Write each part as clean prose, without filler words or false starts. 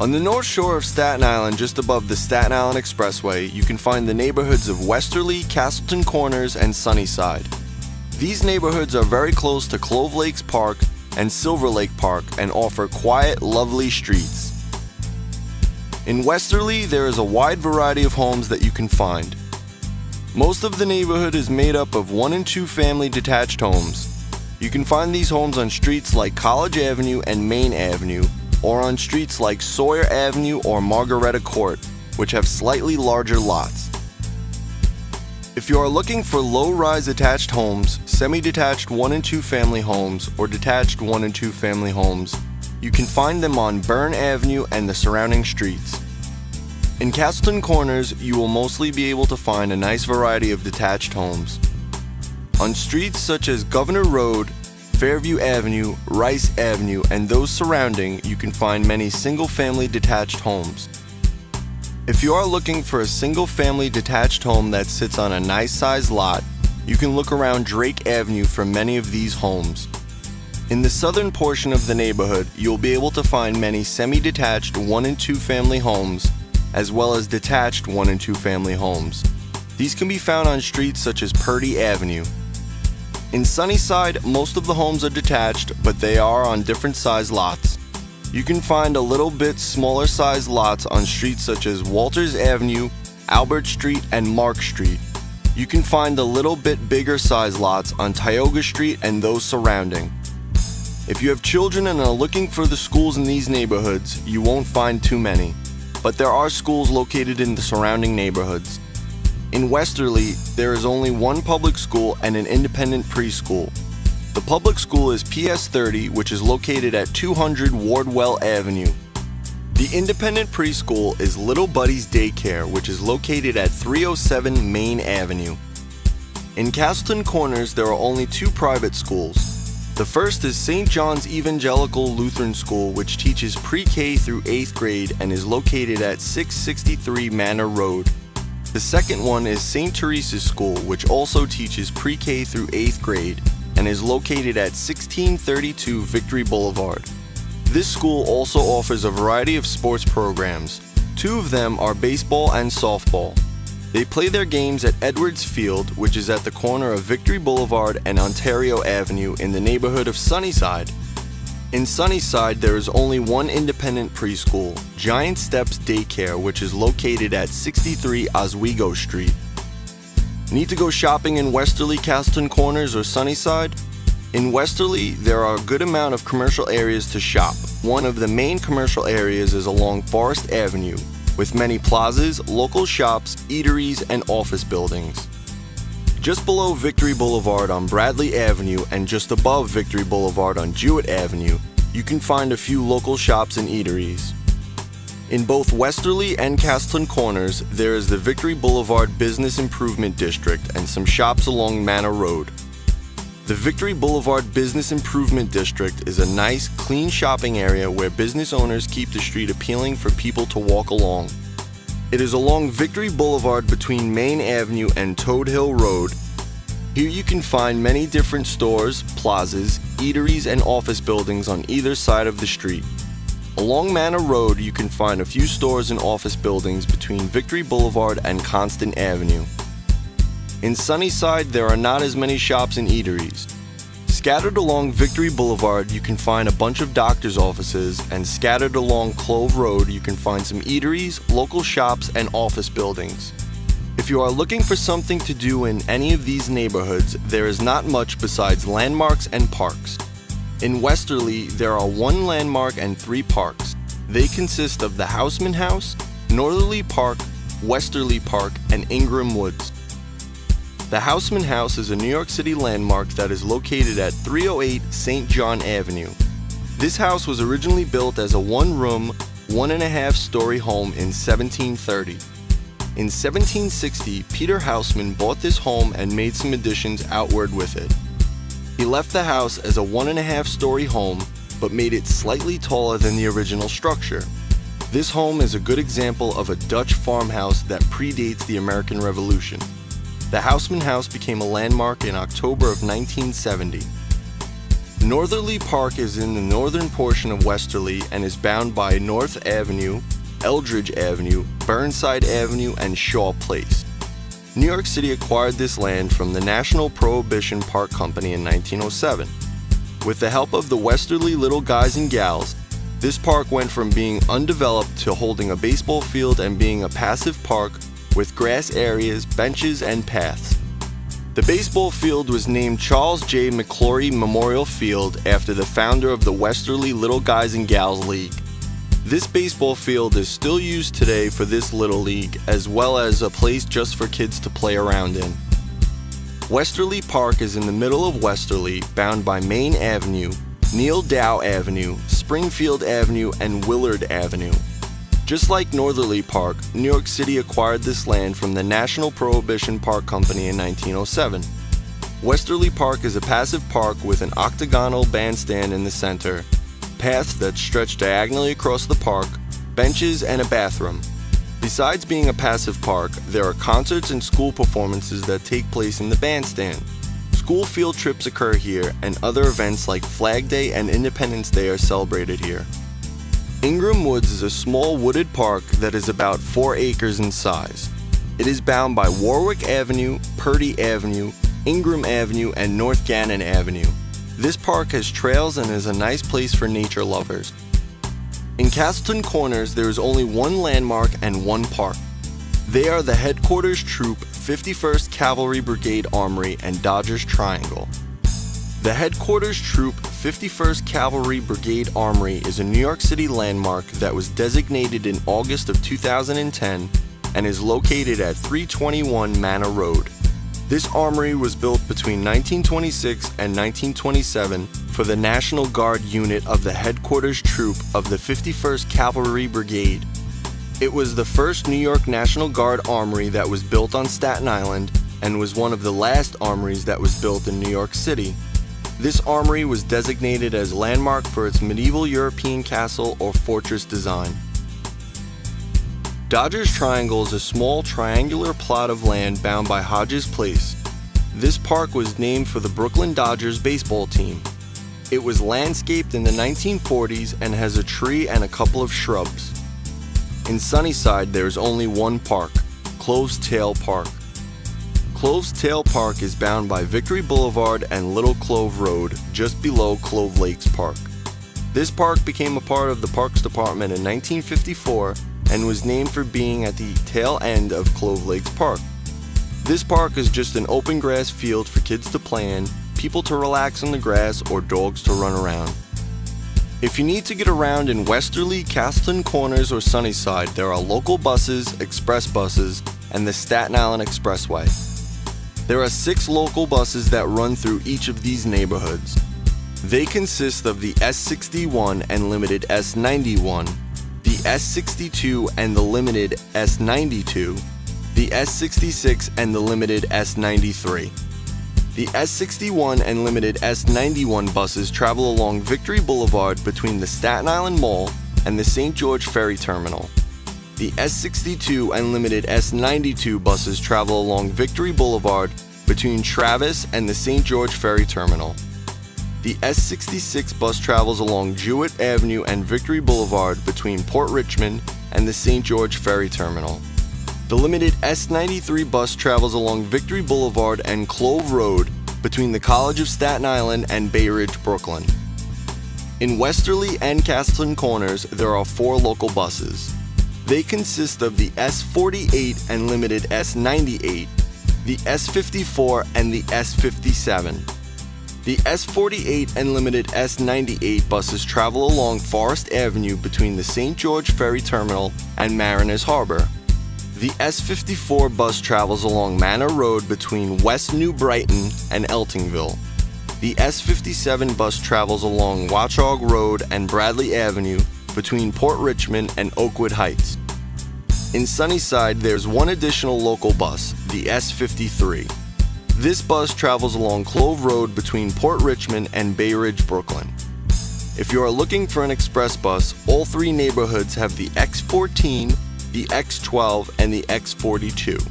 On the north shore of Staten Island, just above the Staten Island Expressway, you can find the neighborhoods of Westerleigh, Castleton Corners, and Sunnyside. These neighborhoods are very close to Clove Lakes Park and Silver Lake Park and offer quiet, lovely streets. In Westerleigh, there is a wide variety of homes that you can find. Most of the neighborhood is made up of 1 and 2 family detached homes. You can find these homes on streets like College Avenue and Main Avenue, or on streets like Sawyer Avenue or Margaretta Court, which have slightly larger lots. If you are looking for low-rise attached homes, semi-detached 1 and 2 family homes, or detached 1 and 2 family homes, you can find them on Byrne Avenue and the surrounding streets. In Castleton Corners, you will mostly be able to find a nice variety of detached homes. On streets such as Governor Road, Fairview Avenue, Rice Avenue, and those surrounding, you can find many single-family detached homes. If you are looking for a single-family detached home that sits on a nice-sized lot, you can look around Drake Avenue for many of these homes. In the southern portion of the neighborhood, you'll be able to find many semi-detached 1 and 2 family homes, as well as detached 1 and 2 family homes. These can be found on streets such as Purdy Avenue. In Sunnyside, most of the homes are detached, but they are on different size lots. You can find a little bit smaller size lots on streets such as Walters Avenue, Albert Street, and Mark Street. You can find a little bit bigger size lots on Tioga Street and those surrounding. If you have children and are looking for the schools in these neighborhoods, you won't find too many, but there are schools located in the surrounding neighborhoods. In Westerleigh, there is only one public school and an independent preschool. The public school is PS 30, which is located at 200 Wardwell Avenue. The independent preschool is Little Buddy's Daycare, which is located at 307 Main Avenue. In Castleton Corners, there are only 2 private schools. The first is St. John's Evangelical Lutheran School, which teaches pre-K through 8th grade and is located at 663 Manor Road. The second one is St. Teresa's School, which also teaches pre-K through 8th grade and is located at 1632 Victory Boulevard. This school also offers a variety of sports programs. 2 of them are baseball and softball. They play their games at Edwards Field, which is at the corner of Victory Boulevard and Ontario Avenue in the neighborhood of Sunnyside. In Sunnyside, there is only one independent preschool, Giant Steps Daycare, which is located at 63 Oswego Street. Need to go shopping in Westerleigh, Castleton Corners, or Sunnyside? In Westerleigh, there are a good amount of commercial areas to shop. One of the main commercial areas is along Forest Avenue, with many plazas, local shops, eateries, and office buildings. Just below Victory Boulevard on Bradley Avenue and just above Victory Boulevard on Jewett Avenue, you can find a few local shops and eateries. In both Westerleigh and Castleton Corners, there is the Victory Boulevard Business Improvement District and some shops along Manor Road. The Victory Boulevard Business Improvement District is a nice, clean shopping area where business owners keep the street appealing for people to walk along. It is along Victory Boulevard between Main Avenue and Toad Hill Road. Here you can find many different stores, plazas, eateries, and office buildings on either side of the street. Along Manor Road, you can find a few stores and office buildings between Victory Boulevard and Constant Avenue. In Sunnyside, there are not as many shops and eateries. Scattered along Victory Boulevard, you can find a bunch of doctor's offices, and scattered along Clove Road, you can find some eateries, local shops, and office buildings. If you are looking for something to do in any of these neighborhoods, there is not much besides landmarks and parks. In Westerleigh, there are 1 landmark and 3 parks. They consist of the Houseman House, Northerly Park, Westerleigh Park, and Ingram Woods. The Houseman House is a New York City landmark that is located at 308 St. John Avenue. This house was originally built as a 1-room, 1.5-story home in 1730. In 1760, Peter Houseman bought this home and made some additions outward with it. He left the house as a 1.5-story home, but made it slightly taller than the original structure. This home is a good example of a Dutch farmhouse that predates the American Revolution. The Houseman House became a landmark in October of 1970. Northerly Park is in the northern portion of Westerleigh and is bound by North Avenue, Eldridge Avenue, Burnside Avenue, and Shaw Place. New York City acquired this land from the National Prohibition Park Company in 1907. With the help of the Westerleigh little guys and gals, this park went from being undeveloped to holding a baseball field and being a passive park with grass areas, benches, and paths. The baseball field was named Charles J. McClory Memorial Field after the founder of the Westerleigh Little Guys and Gals League. This baseball field is still used today for this little league, as well as a place just for kids to play around in. Westerleigh Park is in the middle of Westerleigh, bound by Main Avenue, Neal Dow Avenue, Springfield Avenue, and Willard Avenue. Just like Northerly Park, New York City acquired this land from the National Prohibition Park Company in 1907. Westerleigh Park is a passive park with an octagonal bandstand in the center, paths that stretch diagonally across the park, benches, and a bathroom. Besides being a passive park, there are concerts and school performances that take place in the bandstand. School field trips occur here, and other events like Flag Day and Independence Day are celebrated here. Ingram Woods is a small wooded park that is about 4 acres in size. It is bound by Warwick Avenue, Purdy Avenue, Ingram Avenue, and North Gannon Avenue. This park has trails and is a nice place for nature lovers. In Castleton Corners, there is only one landmark and one park. They are the Headquarters Troop, 51st Cavalry Brigade Armory, and Dodgers Triangle. The Headquarters Troop, 51st Cavalry Brigade Armory is a New York City landmark that was designated in August of 2010 and is located at 321 Manor Road. This armory was built between 1926 and 1927 for the National Guard unit of the Headquarters Troop of the 51st Cavalry Brigade. It was the first New York National Guard armory that was built on Staten Island and was one of the last armories that was built in New York City. This armory was designated as landmark for its medieval European castle or fortress design. Dodgers Triangle is a small triangular plot of land bound by Hodges Place. This park was named for the Brooklyn Dodgers baseball team. It was landscaped in the 1940s and has a tree and a couple of shrubs. In Sunnyside, there is only one park, Cloves Tail Park. Cloves Tail Park is bound by Victory Boulevard and Little Clove Road, just below Clove Lakes Park. This park became a part of the Parks Department in 1954 and was named for being at the tail end of Clove Lakes Park. This park is just an open grass field for kids to play in, people to relax on the grass, or dogs to run around. If you need to get around in Westerleigh, Castleton Corners, or Sunnyside, there are local buses, express buses, and the Staten Island Expressway. There are 6 local buses that run through each of these neighborhoods. They consist of the S61 and limited S91, the S62 and the limited S92, the S66 and the limited S93. The S61 and limited S91 buses travel along Victory Boulevard between the Staten Island Mall and the St. George Ferry Terminal. The S62 and limited S92 buses travel along Victory Boulevard between Travis and the St. George Ferry Terminal. The S66 bus travels along Jewett Avenue and Victory Boulevard between Port Richmond and the St. George Ferry Terminal. The limited S93 bus travels along Victory Boulevard and Clove Road between the College of Staten Island and Bay Ridge, Brooklyn. In Westerleigh and Castleton Corners, there are 4 local buses. They consist of the S48 and limited S98, the S54 and the S57. The S48 and limited S98 buses travel along Forest Avenue between the St. George Ferry Terminal and Mariners Harbor. The S54 bus travels along Manor Road between West New Brighton and Eltingville. The S57 bus travels along Watchog Road and Bradley Avenue between Port Richmond and Oakwood Heights. In Sunnyside, there's one additional local bus, the S53. This bus travels along Clove Road between Port Richmond and Bay Ridge, Brooklyn. If you are looking for an express bus, all 3 neighborhoods have the X14, the X12, and the X42.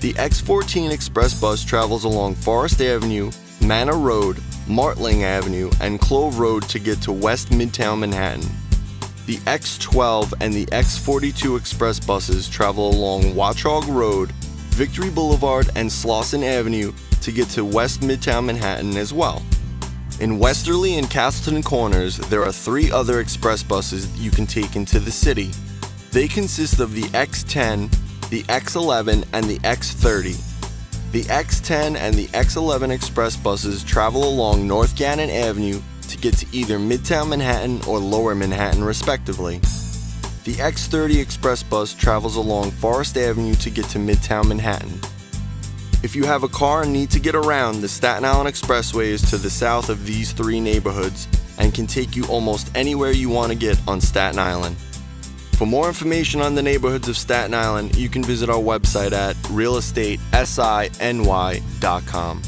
The X14 express bus travels along Forest Avenue, Manor Road, Martling Avenue, and Clove Road to get to West Midtown Manhattan. The X12 and the X42 express buses travel along Watchog Road, Victory Boulevard, and Slauson Avenue to get to West Midtown Manhattan as well. In Westerleigh and Castleton Corners, there are 3 other express buses you can take into the city. They consist of the X10, the X11, and the X30. The X10 and the X11 express buses travel along North Gannon Avenue to get to either Midtown Manhattan or Lower Manhattan respectively. The X30 express bus travels along Forest Avenue to get to Midtown Manhattan. If you have a car and need to get around, the Staten Island Expressway is to the south of these 3 neighborhoods and can take you almost anywhere you want to get on Staten Island. For more information on the neighborhoods of Staten Island, you can visit our website at realestatesiny.com.